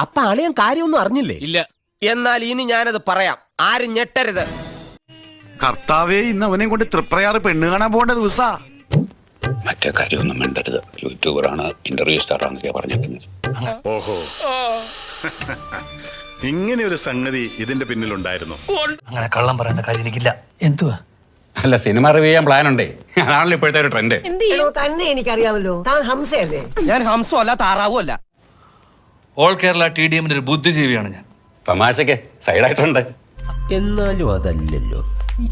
അപ്പൊ അളിയൻ കാര്യമൊന്നും അറിഞ്ഞില്ലേ? ഇല്ല. എന്നാൽ ഇനി ഞാനത് പറയാം, ആരും ഞെട്ടരുത്. കർത്താവേ, ഇന്ന് അവനെയും കൊണ്ട് തൃപ്രയാറ് പെണ്ണ് കാണാൻ പോകേണ്ട ദിവസാ. മറ്റേ കാര്യമൊന്നും മിണ്ടരുത്. യൂട്യൂബറാണ്, ഇന്റർവ്യൂ സ്റ്റാറാന്നൊക്കെയാ പറഞ്ഞേക്കുന്നത്. ഓഹോ, ഇങ്ങനെ ഒരു സംഗതി ഇതിന്റെ പിന്നിലുണ്ടായിരുന്നു. അങ്ങനെ കള്ളം പറയേണ്ട കാര്യം എനിക്കില്ല. എന്തുവാ? അല്ല, സിനിമ റിവ്യൂ ചെയ്യാൻ പ്ലാൻ ഉണ്ടേ. അതാണല്ലോ ഇപ്പോഴത്തെ ഒരു ട്രെൻഡ്. തന്നെ എനിക്കറിയാമല്ലോ, താൻ ഹംസയല്ലേ? ഞാൻ ഹംസോ അല്ല, താറാവോ അല്ല. ഓൾ കേരള TDMന്റെ ഒരു ബുദ്ധിജീവിയാണ് ഞാൻ. തമാശക്ക് സൈഡായിട്ടുണ്ട്. എന്നാലും അതല്ലല്ലോ,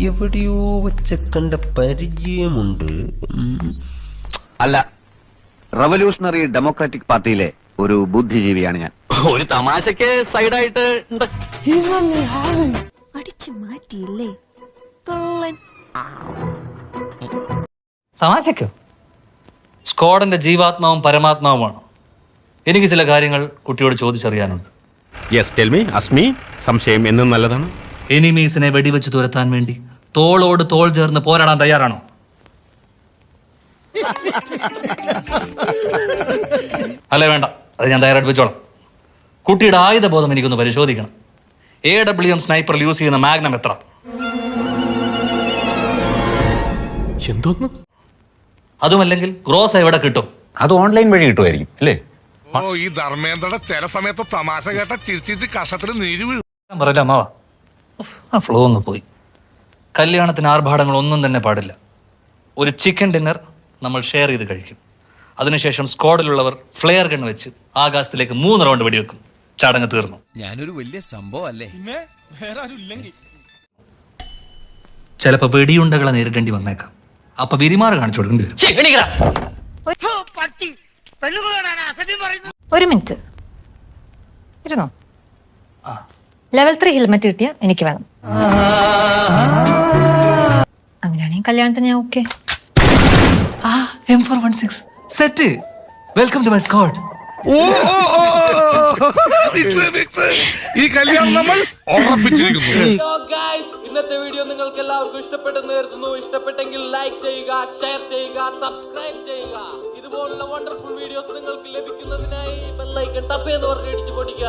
എവിടെയോ വെച്ച കണ്ട പരിചയമുണ്ട്. അല്ല, റവല്യൂഷണറി ഡെമോക്രാറ്റിക് പാർട്ടിയിലെ ഒരു ബുദ്ധിജീവിയാണ് ഞാൻ. ഒരു തമാശക്ക് സൈഡായിട്ട് അടിച്ചു മാറ്റിയില്ലേ കള്ളൻ. തമാശക്കോ? സ്ക്വാഡിന്റെ ജീവാത്മാവും പരമാത്മാവുമാണ്. എനിക്ക് ചില കാര്യങ്ങൾ കുട്ടിയോട് ചോദിച്ചറിയാനുണ്ട്. Yes, tell me. അസ്മി, സംശയം എന്നും നല്ലതാണ്. എനിമീസിനെ വെടിവെച്ച് തുരത്താൻ വേണ്ടി തോളോട് തോൾ ചേർന്ന് പോരാടാൻ തയ്യാറാണോ? അല്ലേ വേണ്ട, അത് ഞാൻ തയ്യാറായിട്ട് വെച്ചോളാം. കുട്ടിയുടെ ആയുധബോധം എനിക്കൊന്ന് പരിശോധിക്കണം. AWM സ്നൈപ്പറിൽ യൂസ് ചെയ്യുന്ന മാഗ്നം എത്ര? എന്തോന്ന്? അതുമല്ലെങ്കിൽ ഗ്രോസ് എവിടെ കിട്ടും? അത് ഓൺലൈൻ വഴി കിട്ടുമായിരിക്കും അല്ലേ? ഈ ധർമ്മേന്ദ്രയുടെ ചില സമയത്ത് തമാശ കേട്ട ചിരിച്ചിട്ട് കഷത്തിൽ നീര് വീഴും. പറയില്ല അമ്മാവാ, ആ ഫ്ലോ ഒന്ന് പോയി. കല്യാണത്തിന് ആർഭാടങ്ങൾ ഒന്നും തന്നെ പാടില്ല. ഒരു ചിക്കൻ ഡിന്നർ നമ്മൾ ഷെയർ ചെയ്ത് കഴിക്കും. അതിനുശേഷം സ്ക്വാഡിലുള്ളവർ ഫ്ലെയർ ഗൺ വെച്ച് ആകാശത്തിലേക്ക് 3 റൗണ്ട് വെടിവെക്കും. ചടങ്ങ് തീർന്നു. ഞാനൊരു വലിയ സംഭവം അല്ലേ? ചിലപ്പോ വെടിയുണ്ടകളെ നേരിടേണ്ടി വന്നേക്കാം. അപ്പൊ വിരിമാറ് കാണിച്ചു കൊടുക്കേണ്ടി വരും. ഒരു മിനിറ്റ് ഇരുന്നോ. ലെവൽ 3 ഹെൽമെറ്റ് കിട്ടിയ എനിക്ക് വേണം. അങ്ങനെയാണെങ്കിൽ കല്യാണത്തിന് ഞാൻ okay. M416 set. Welcome to my squad. ഈ കല്യാണം നമ്മൾ ഉറപ്പിച്ചിരിക്കുന്നു. ഇന്നത്തെ വീഡിയോ നിങ്ങൾക്ക് എല്ലാവർക്കും ഇഷ്ടപ്പെട്ടെന്ന് കരുതുന്നു. ഇഷ്ടപ്പെട്ടെങ്കിൽ ലൈക്ക് ചെയ്യുക, ഷെയർ ചെയ്യുക, സബ്സ്ക്രൈബ് ചെയ്യുക. ഇതുപോലുള്ള വണ്ടർഫുൾ വീഡിയോസ് നിങ്ങൾക്ക് ലഭിക്കുന്നതിനായി ബെൽ ഐക്കൺ ടപ്പ് എന്ന് പറഞ്ഞ് ഇടിച്ചു പൊടിക്കുക.